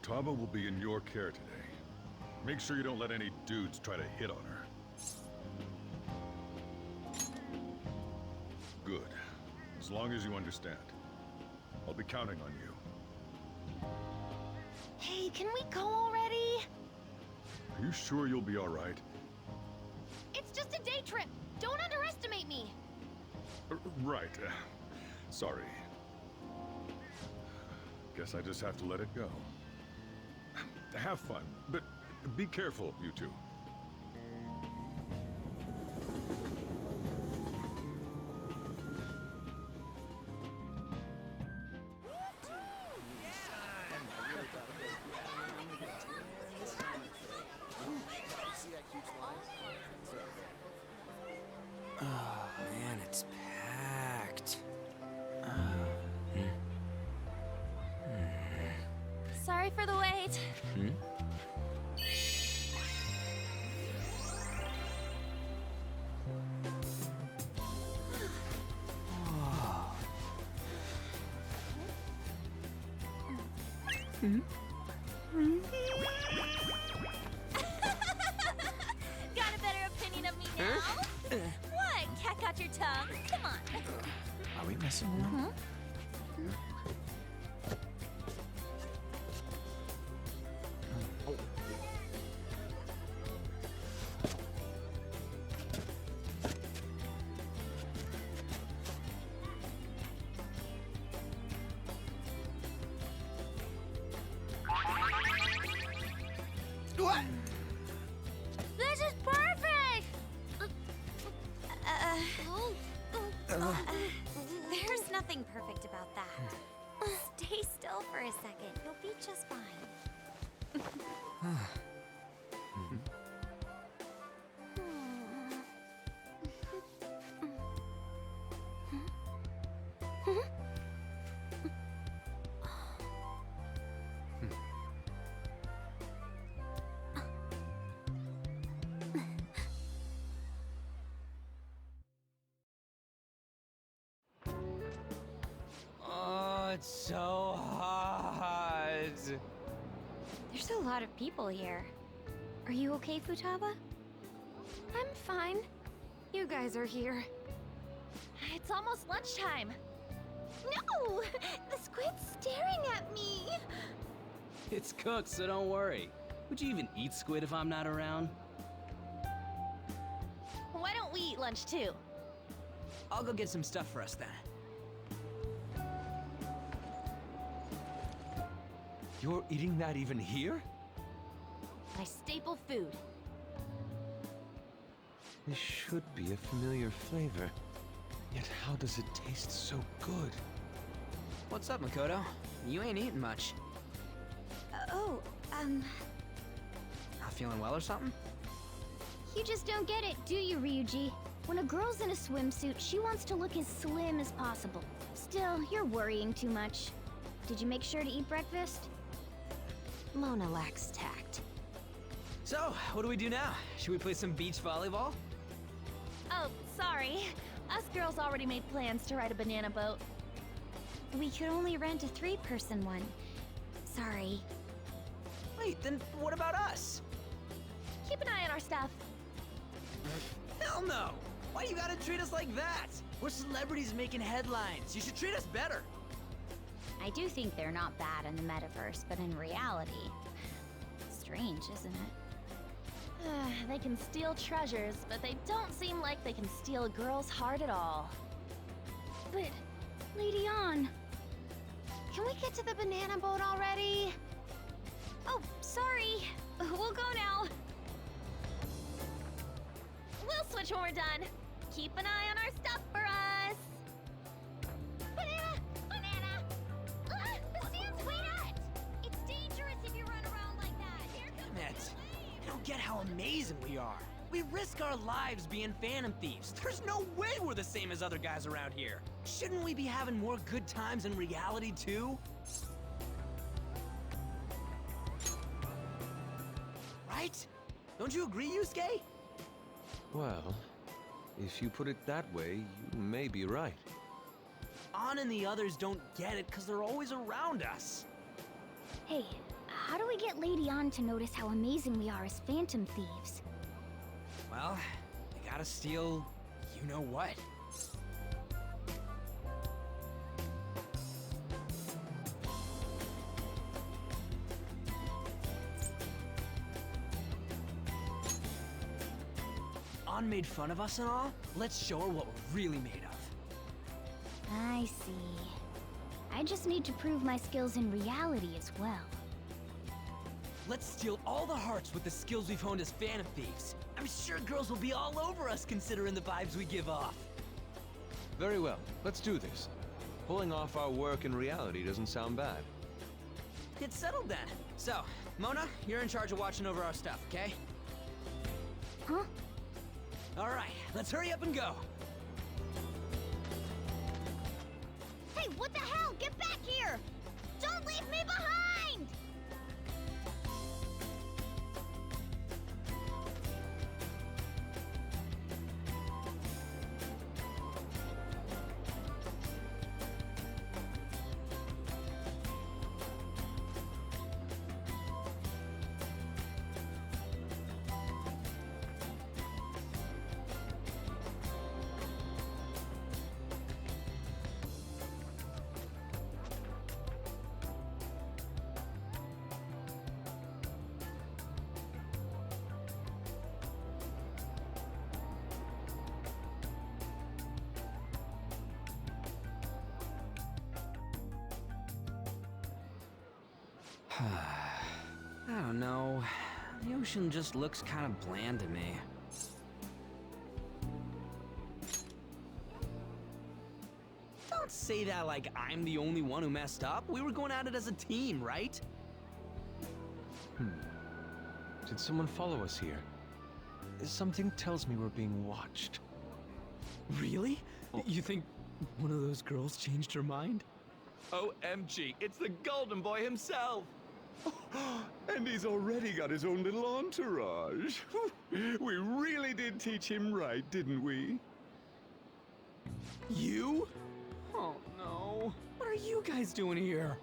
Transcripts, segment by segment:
Futaba will be in your care today. Make sure you don't let any dudes try to hit on her. Good. As long as you understand. I'll be counting on you. Hey, can we go already? Are you sure you'll be alright? It's just a day trip. Don't underestimate me. Right. Sorry. Guess I just have to let it go. Have fun, but be careful, you two. Oh man, it's packed. Sorry for the wait. Got a better opinion of me now? What? Cat got your tongue? Come on. Are we messing around? What? This is perfect! There's nothing perfect about that. Stay still for a second. You'll be just fine. Oh, it's so hot. There's a lot of people here. Are you okay, Futaba? I'm fine. You guys are here. It's almost lunchtime. No! The squid's staring at me! It's cooked, so don't worry. Would you even eat squid if I'm not around? Why don't we eat lunch too? I'll go get some stuff for us then. You're eating that even here? My staple food. This should be a familiar flavor. Yet how does it taste so good? What's up, Makoto? You ain't eating much. Not feeling well or something? You just don't get it, do you, Ryuji? When a girl's in a swimsuit, she wants to look as slim as possible. Still, you're worrying too much. Did you make sure to eat breakfast? Mona lacks tact. So, what do we do now? Should we play some beach volleyball? Oh, sorry. Us girls already made plans to ride a banana boat. We could only rent a 3-person one. Sorry. Wait, then what about us? Keep an eye on our stuff. Hell no! Why you gotta treat us like that? We're celebrities making headlines. You should treat us better. I do think they're not bad in the metaverse, but in reality... Strange, isn't it? They can steal treasures, but they don't seem like they can steal a girl's heart at all. But, Lady Ann... Can we get to the banana boat already? Oh, sorry. We'll go now. We'll switch when we're done. Keep an eye on our stuff for us. Banana! Banana! Ah, the sand's wet! It's dangerous if you run around like that. Here comes Damn it. the You don't get how amazing we are. We risk our lives being phantom thieves. There's no way we're the same as other guys around here. Shouldn't we be having more good times in reality too? Right? Don't you agree, Yusuke? Well, if you put it that way, you may be right. An and the others don't get it because they're always around us. Hey, how do we get Lady On to notice how amazing we are as phantom thieves? Well, we gotta steal you know what. On made fun of us and all? Let's show her what we're really made of. I see. I just need to prove my skills in reality as well. Let's steal all the hearts with the skills we've honed as Phantom Thieves. I'm sure girls will be all over us considering the vibes we give off. Very well, let's do this. Pulling off our work in reality doesn't sound bad. It's settled then. So, Mona, you're in charge of watching over our stuff, okay? Huh? All right, let's hurry up and go. Hey, what the hell? Get back here! Don't leave me behind! I don't know. The ocean just looks kind of bland to me. Don't say that like I'm the only one who messed up. We were going at it as a team, right? Did someone follow us here? Something tells me we're being watched. Really? You think one of those girls changed her mind? OMG, it's the Golden Boy himself! And he's already got his own little entourage. We really did teach him right, didn't we? You? Oh no. What are you guys doing here?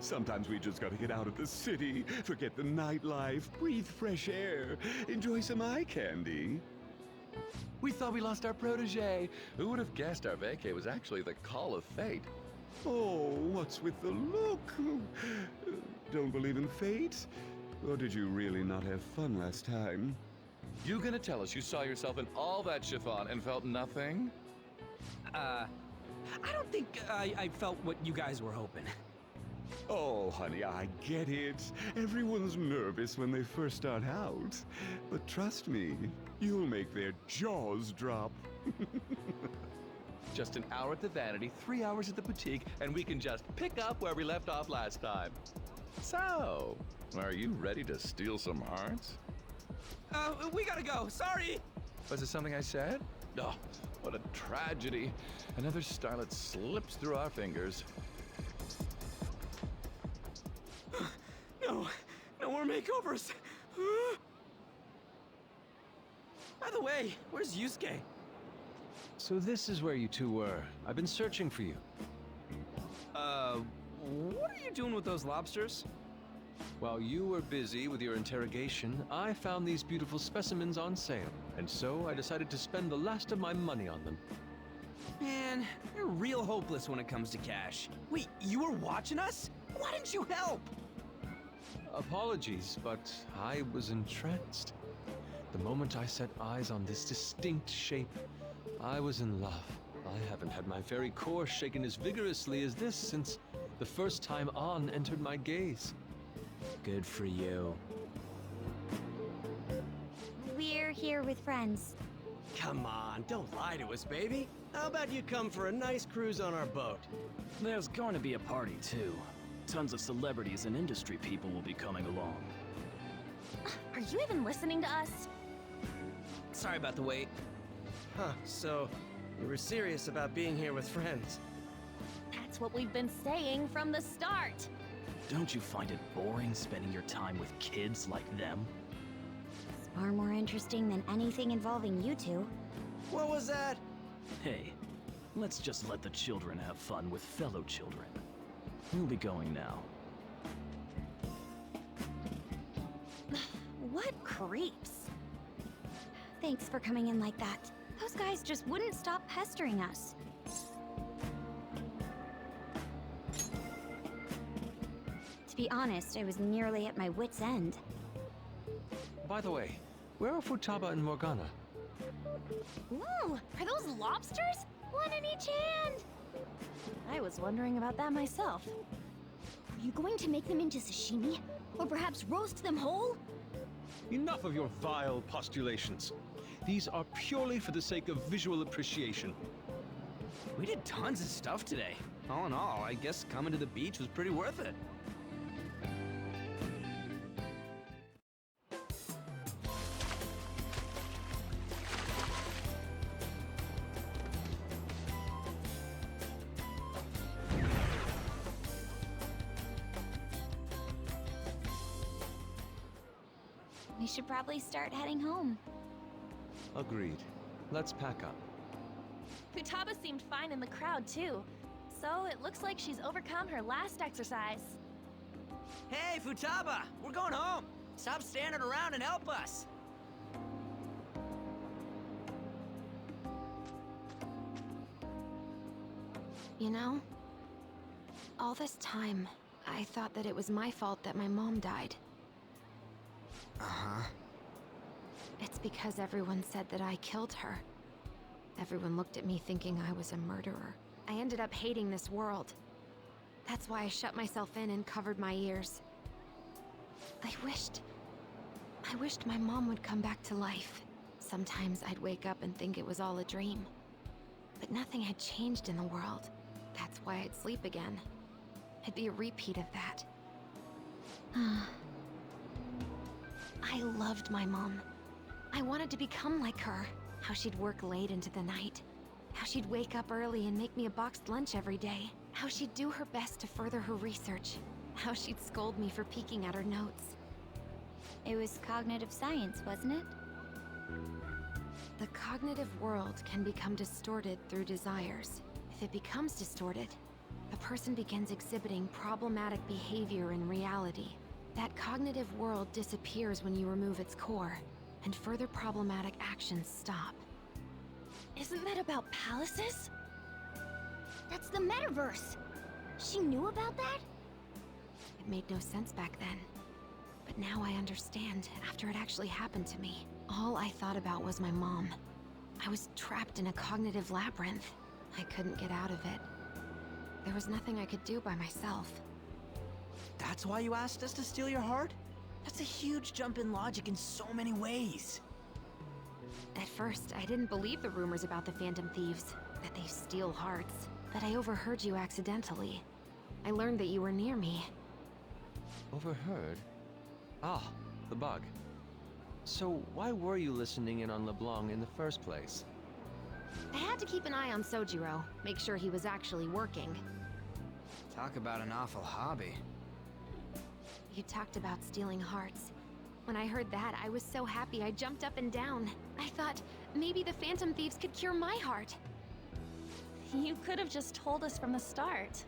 Sometimes we just gotta get out of the city, forget the nightlife, breathe fresh air, enjoy some eye candy. We thought we lost our protege. Who would have guessed our vacay was actually the call of fate? Oh, what's with the look? Don't believe in fate? Or did you really not have fun last time? You gonna tell us you saw yourself in all that chiffon and felt nothing? I don't think I felt what you guys were hoping. Oh, honey, I get it. Everyone's nervous when they first start out. But trust me, you'll make their jaws drop. Just an hour at the Vanity, 3 hours at the boutique, and we can just pick up where we left off last time. So, are you ready to steal some hearts? We gotta go. Sorry. Was it something I said? Oh, what a tragedy. Another starlet slips through our fingers. No, no more makeovers. By the way, where's Yusuke? So this is where you two were. I've been searching for you. What are you doing with those lobsters? While you were busy with your interrogation, I found these beautiful specimens on sale, and so I decided to spend the last of my money on them. Man, you're real hopeless when it comes to cash. Wait, you were watching us? Why didn't you help? Apologies, but I was entranced. The moment I set eyes on this distinct shape, I was in love. I haven't had my very core shaken as vigorously as this since the first time On entered my gaze. Good for you. We're here with friends. Come on, don't lie to us, baby. How about you come for a nice cruise on our boat? There's going to be a party, too. Tons of celebrities and industry people will be coming along. Are you even listening to us? Sorry about the wait. Huh, so you were serious about being here with friends. That's what we've been saying from the start. Don't you find it boring spending your time with kids like them? It's far more interesting than anything involving you two. What was that? Hey, let's just let the children have fun with fellow children. We'll be going now. What creeps. Thanks for coming in like that. Those guys just wouldn't stop pestering us. To be honest, I was nearly at my wit's end. By the way, where are Futaba and Morgana? Ooh, are those lobsters? One in each hand! I was wondering about that myself. Are you going to make them into sashimi? Or perhaps roast them whole? Enough of your vile postulations. These are purely for the sake of visual appreciation. We did tons of stuff today. All in all, I guess coming to the beach was pretty worth it. We should probably start heading home. Agreed. Let's pack up. Futaba seemed fine in the crowd, too. So it looks like she's overcome her last exercise. Hey, Futaba! We're going home! Stop standing around and help us! You know, all this time, I thought that it was my fault that my mom died. Uh-huh. It's because everyone said that I killed her. Everyone looked at me thinking I was a murderer. I ended up hating this world. That's why I shut myself in and covered my ears. I wished my mom would come back to life. Sometimes I'd wake up and think it was all a dream. But nothing had changed in the world. That's why I'd sleep again. It'd be a repeat of that. I loved my mom. I wanted to become like her. How she'd work late into the night. How she'd wake up early and make me a boxed lunch every day. How she'd do her best to further her research. How she'd scold me for peeking at her notes. It was cognitive science, wasn't it? The cognitive world can become distorted through desires. If it becomes distorted, a person begins exhibiting problematic behavior in reality. That cognitive world disappears when you remove its core, and further problematic actions stop. Isn't that about palaces? That's the metaverse! She knew about that? It made no sense back then. But now I understand, after it actually happened to me. All I thought about was my mom. I was trapped in a cognitive labyrinth. I couldn't get out of it. There was nothing I could do by myself. That's why you asked us to steal your heart? That's a huge jump in logic in so many ways. At first, I didn't believe the rumors about the Phantom Thieves, that they steal hearts. But I overheard you accidentally. I learned that you were near me. Overheard? Ah, the bug. So why were you listening in on LeBlanc in the first place? I had to keep an eye on Sojiro, make sure he was actually working. Talk about an awful hobby. You talked about stealing hearts. When I heard that, I was so happy I jumped up and down. I thought, maybe the Phantom Thieves could cure my heart. You could have just told us from the start.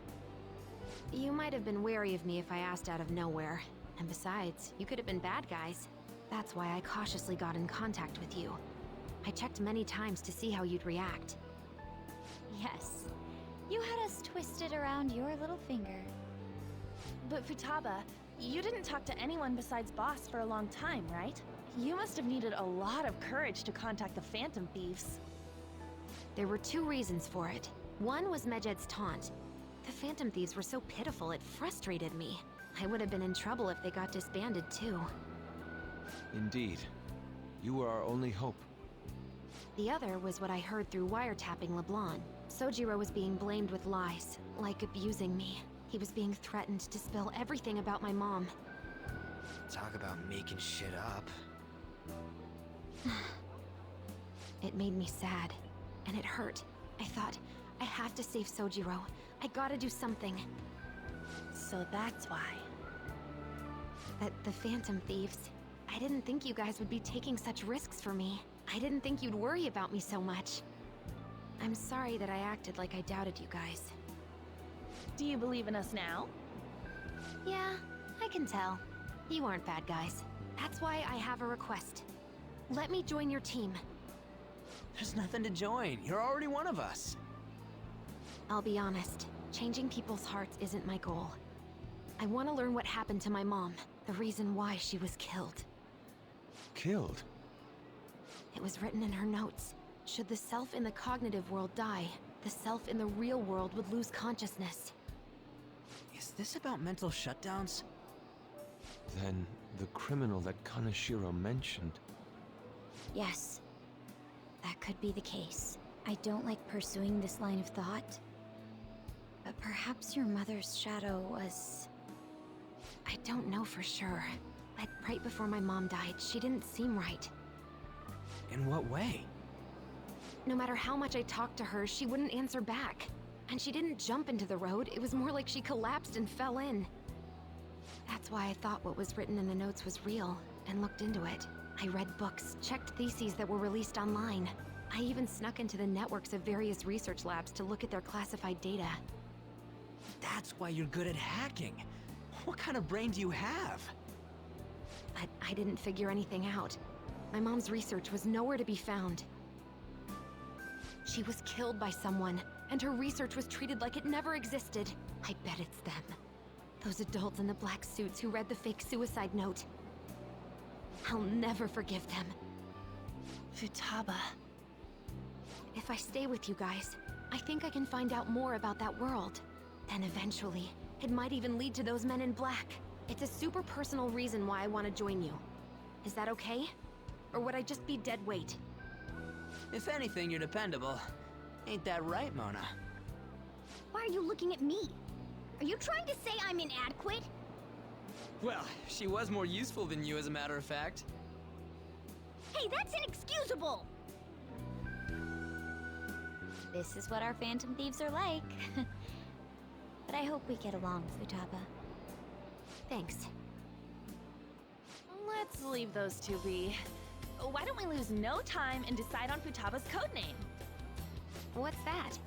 You might have been wary of me if I asked out of nowhere. And besides, you could have been bad guys. That's why I cautiously got in contact with you. I checked many times to see how you'd react. Yes. You had us twisted around your little finger. But Futaba, you didn't talk to anyone besides Boss for a long time, right? You must have needed a lot of courage to contact the Phantom Thieves. There were two reasons for it. One was Medjed's taunt. The Phantom Thieves were so pitiful it frustrated me. I would have been in trouble if they got disbanded too. Indeed. You were our only hope. The other was what I heard through wiretapping LeBlanc. Sojiro was being blamed with lies, like abusing me. He was being threatened to spill everything about my mom. Talk about making shit up. It made me sad, and it hurt. I thought, I have to save Sojiro. I gotta do something. So that's why. The Phantom Thieves. I didn't think you guys would be taking such risks for me. I didn't think you'd worry about me so much. I'm sorry that I acted like I doubted you guys. Do you believe in us now? Yeah, I can tell. You aren't bad guys. That's why I have a request. Let me join your team. There's nothing to join. You're already one of us. I'll be honest, changing people's hearts isn't my goal. I want to learn what happened to my mom, the reason why she was killed. Killed? It was written in her notes. Should the self in the cognitive world die, the self in the real world would lose consciousness. Is this about mental shutdowns? Then the criminal that Kaneshiro mentioned. Yes. That could be the case. I don't like pursuing this line of thought. But perhaps your mother's shadow was... I don't know for sure. Like right before my mom died, she didn't seem right. In what way? No matter how much I talked to her, she wouldn't answer back. And she didn't jump into the road, it was more like she collapsed and fell in. That's why I thought what was written in the notes was real, and looked into it. I read books, checked theses that were released online. I even snuck into the networks of various research labs to look at their classified data. That's why you're good at hacking. What kind of brain do you have? But I didn't figure anything out. My mom's research was nowhere to be found. She was killed by someone, and her research was treated like it never existed. I bet it's them. Those adults in the black suits who read the fake suicide note. I'll never forgive them. Futaba. If I stay with you guys, I think I can find out more about that world. Then eventually, it might even lead to those men in black. It's a super personal reason why I want to join you. Is that okay? Or would I just be dead weight? If anything, you're dependable. Ain't that right, Mona? Why are you looking at me? Are you trying to say I'm inadequate? Well, she was more useful than you, as a matter of fact. Hey, that's inexcusable! This is what our Phantom Thieves are like. But I hope we get along, Futaba. Thanks. Let's leave those two be. Why don't we lose no time and decide on Futaba's codename? What's that?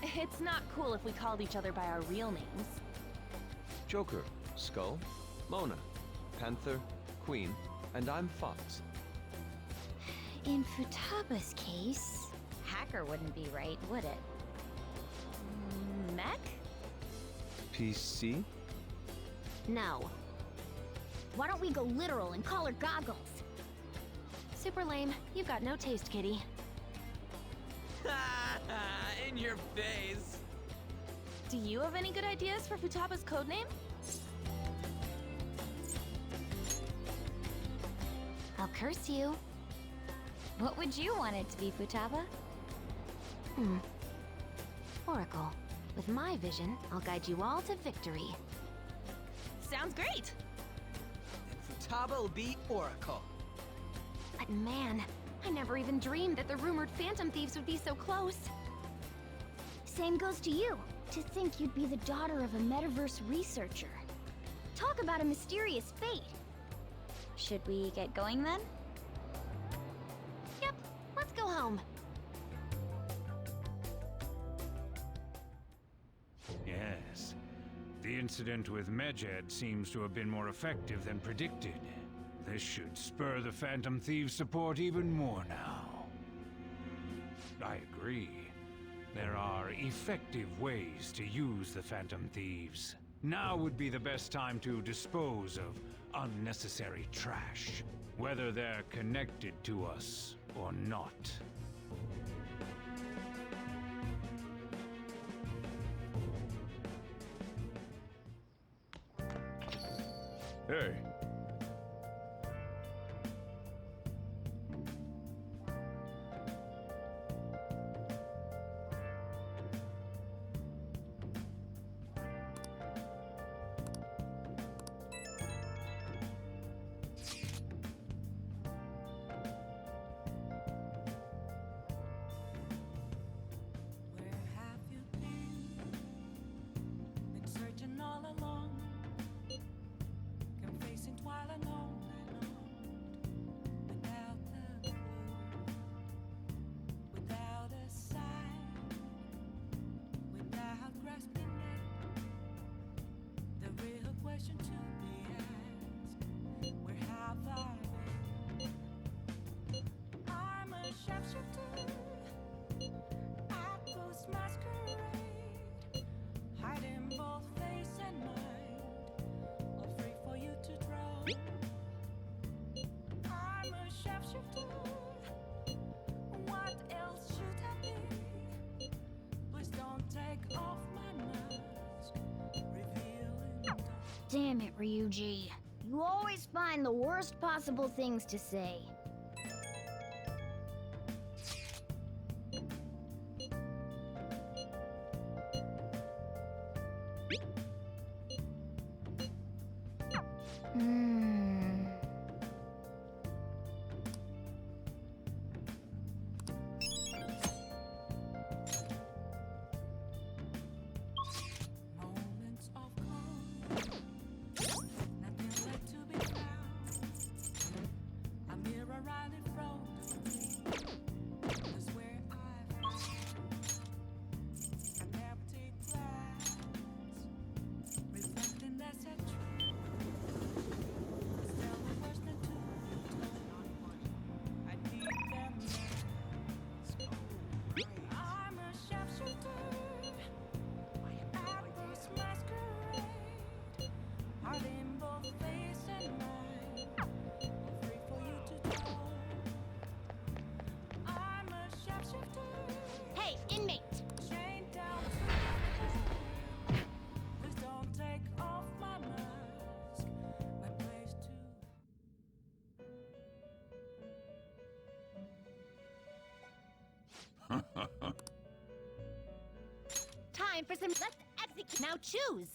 It's not cool if we called each other by our real names. Joker, Skull, Mona, Panther, Queen, and I'm Fox. In Futaba's case, hacker wouldn't be right, would it? Mech? PC? No. Why don't we go literal and call her Goggles? Super lame. You've got no taste, kitty. In your face. Do you have any good ideas for Futaba's codename? I'll curse you. What would you want it to be, Futaba? Oracle. With my vision, I'll guide you all to victory. Sounds great! Futaba will be Oracle. But man, I never even dreamed that the rumored Phantom Thieves would be so close. Same goes to you. To think you'd be the daughter of a metaverse researcher. Talk about a mysterious fate. Should we get going then? Yep, let's go home. Yes. The incident with Medjed seems to have been more effective than predicted. This should spur the Phantom Thieves' support even more now. I agree. There are effective ways to use the Phantom Thieves. Now would be the best time to dispose of unnecessary trash, whether they're connected to us or not. Hey. shapeshifter. At Ghost Masquerade, hiding both face and mind, all free for you to drown. I'm a shapeshifter. What else should I be? Please don't take off my mask, revealing. Damn it, Ryuji. You always find the worst possible things to say. Moments of calm, nothing left to be found. A mirror right in front of me is where I found an empty glass, reflecting that's a truth. Still the worst than two. I need them masks. I'm a shapeshifter. At Ghost Masquerade, hiding both face and mind, all free for you to tell. I'm a shapeshifter. Hey, inmate! Chained down to the bed. Please don't take off my mask. My place to. Time for some. Let's execute. Now choose!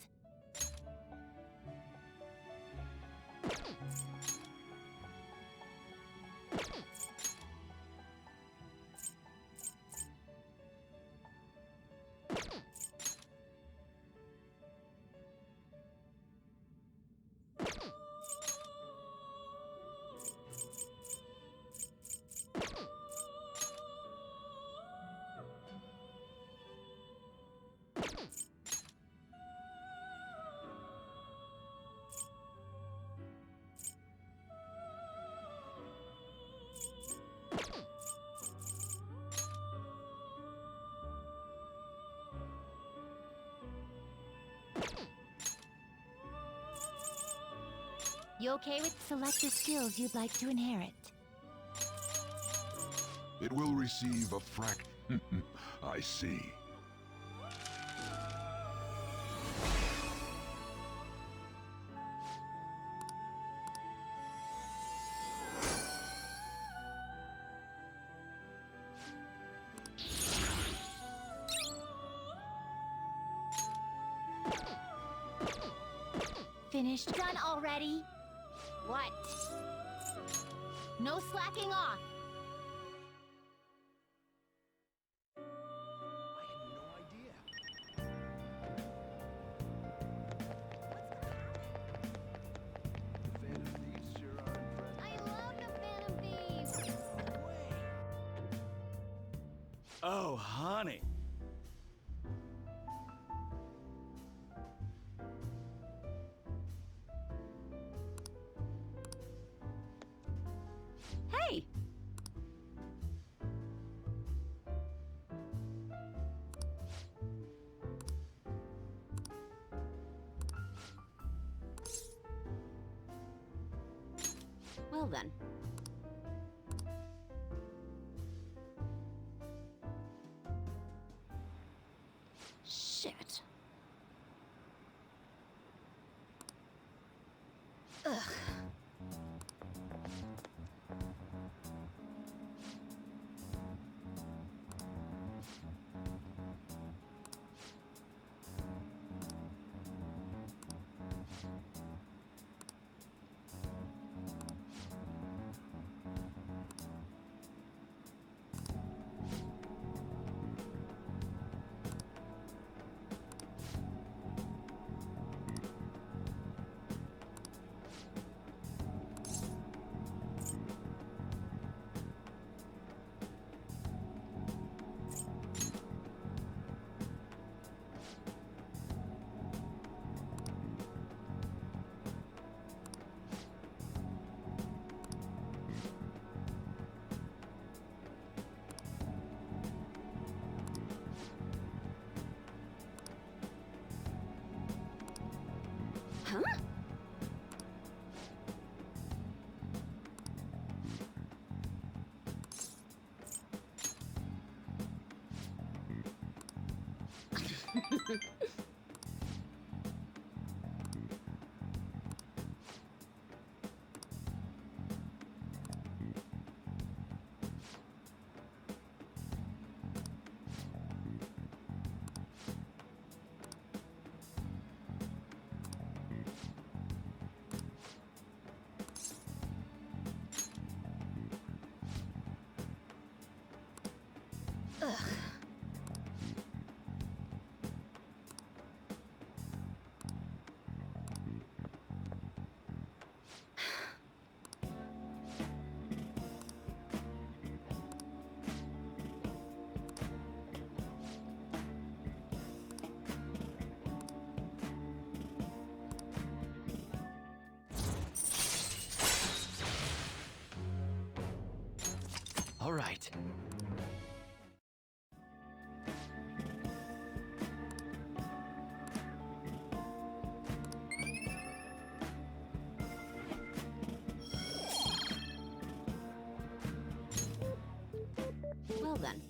You okay with select the skills you'd like to inherit? It will receive a I see. Finished? Done already? What? No slacking off! I love the Phantom Thieves! Oh, honey. Hey! Well then. Shit. Ugh. All right. Well then.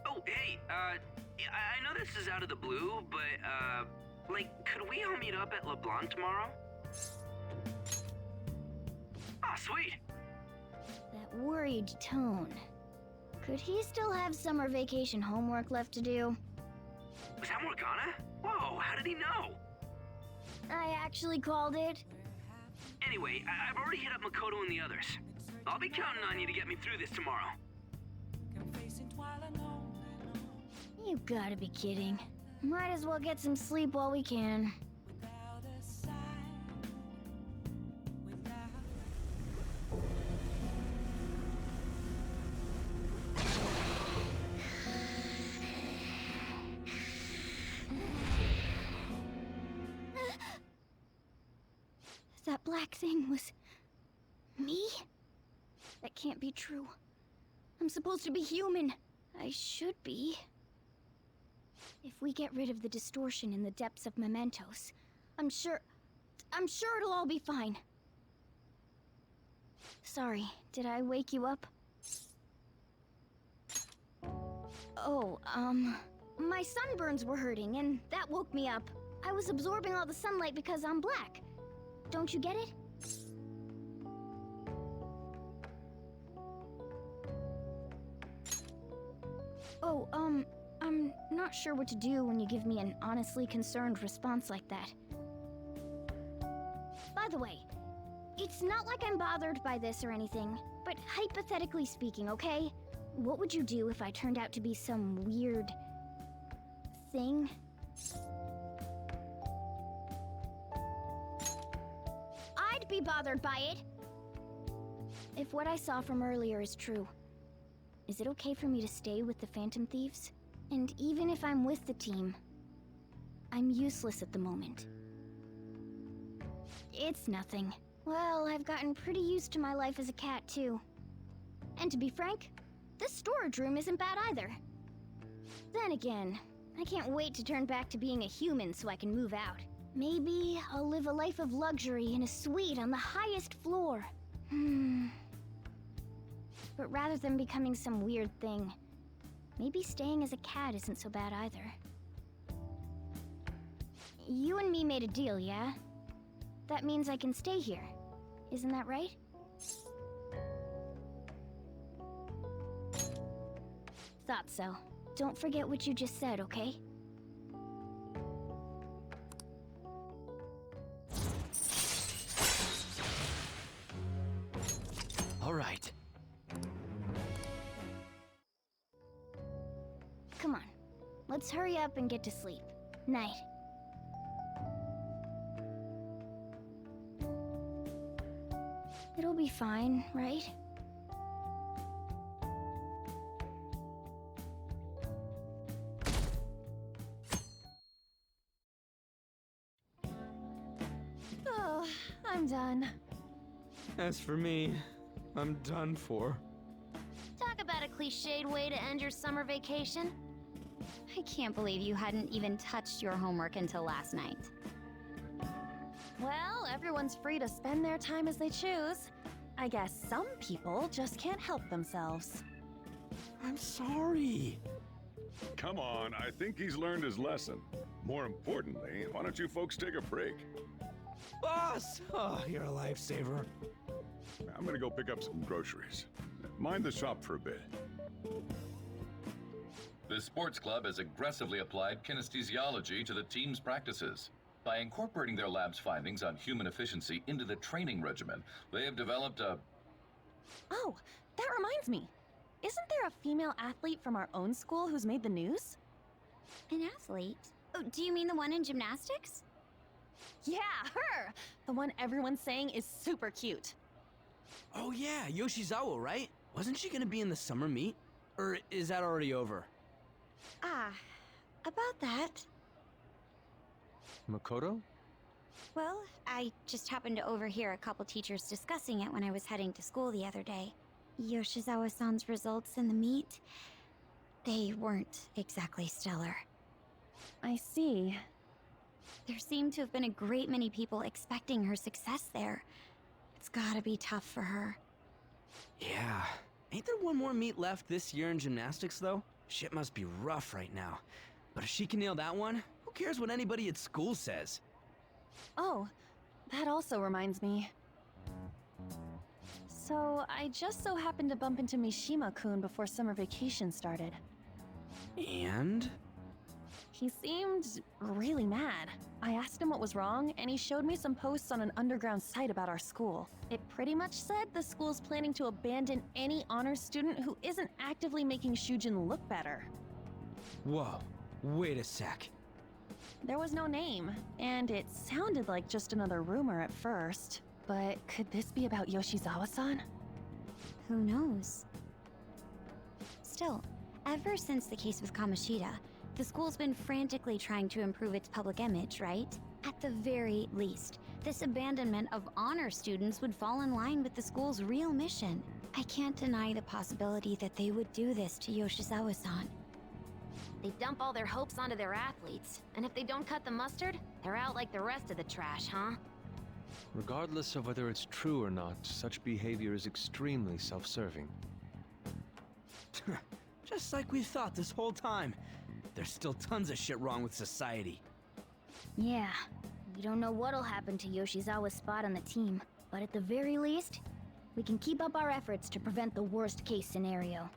Oh, hey, I know this is out of the blue, but, like, could we all meet up at LeBlanc tomorrow? Ah, sweet. That worried tone. Could he still have summer vacation homework left to do? Was that Morgana? Whoa, how did he know? I actually called it. Anyway, I've already hit up Makoto and the others. I'll be counting on you to get me through this tomorrow. You gotta be kidding. Might as well get some sleep while we can. That black thing was... me? That can't be true. I'm supposed to be human. I should be. If we get rid of the distortion in the depths of mementos, I'm sure it'll all be fine. Sorry, did I wake you up? Oh, my sunburns were hurting, and that woke me up. I was absorbing all the sunlight because I'm black. Don't you get it? Oh, I'm not sure what to do when you give me an honestly concerned response like that. By the way, it's not like I'm bothered by this or anything, but hypothetically speaking, okay? What would you do if I turned out to be some weird... thing? I'd be bothered by it! If what I saw from earlier is true, is it okay for me to stay with the Phantom Thieves? And even if I'm with the team, I'm useless at the moment. It's nothing. Well, I've gotten pretty used to my life as a cat, too. And to be frank, this storage room isn't bad either. Then again, I can't wait to turn back to being a human so I can move out. Maybe I'll live a life of luxury in a suite on the highest floor. But rather than becoming some weird thing, maybe staying as a cat isn't so bad either. You and me made a deal, yeah? That means I can stay here. Isn't that right? Thought so. Don't forget what you just said, okay? All right. Come on. Let's hurry up and get to sleep. Night. It'll be fine, right? I'm done. As for me, I'm done for. Talk about a cliched way to end your summer vacation. I can't believe you hadn't even touched your homework until last night. Well, everyone's free to spend their time as they choose. I guess some people just can't help themselves. I'm sorry. Come on, I think he's learned his lesson. More importantly, why don't you folks take a break? Boss! Oh, you're a lifesaver. I'm gonna go pick up some groceries. Mind the shop for a bit. The sports club has aggressively applied kinesthesiology to the team's practices. By incorporating their lab's findings on human efficiency into the training regimen, they have developed a... Oh, that reminds me. Isn't there a female athlete from our own school who's made the news? An athlete? Oh, do you mean the one in gymnastics? Yeah, her! The one everyone's saying is super cute. Oh yeah, Yoshizawa, right? Wasn't she gonna be in the summer meet? Or is that already over? Ah, about that. Makoto? Well, I just happened to overhear a couple teachers discussing it when I was heading to school the other day. Yoshizawa-san's results in the meet, they weren't exactly stellar. I see. There seemed to have been a great many people expecting her success there. It's gotta be tough for her. Yeah. Ain't there one more meet left this year in gymnastics, though? Shit must be rough right now. But if she can nail that one, who cares what anybody at school says? Oh, that also reminds me. So, I just so happened to bump into Mishima-kun before summer vacation started. And? He seemed really mad. I asked him what was wrong, and he showed me some posts on an underground site about our school. It pretty much said the school's planning to abandon any honors student who isn't actively making Shujin look better. Whoa, wait a sec. There was no name, and it sounded like just another rumor at first. But could this be about Yoshizawa-san? Who knows? Still, ever since the case with Kamoshida, the school's been frantically trying to improve its public image, right? At the very least, this abandonment of honor students would fall in line with the school's real mission. I can't deny the possibility that they would do this to Yoshizawa-san. They dump all their hopes onto their athletes, and if they don't cut the mustard, they're out like the rest of the trash, huh? Regardless of whether it's true or not, such behavior is extremely self-serving. Just like we thought this whole time. There's still tons of shit wrong with society. Yeah, we don't know what'll happen to Yoshizawa's spot on the team, but at the very least, we can keep up our efforts to prevent the worst case scenario.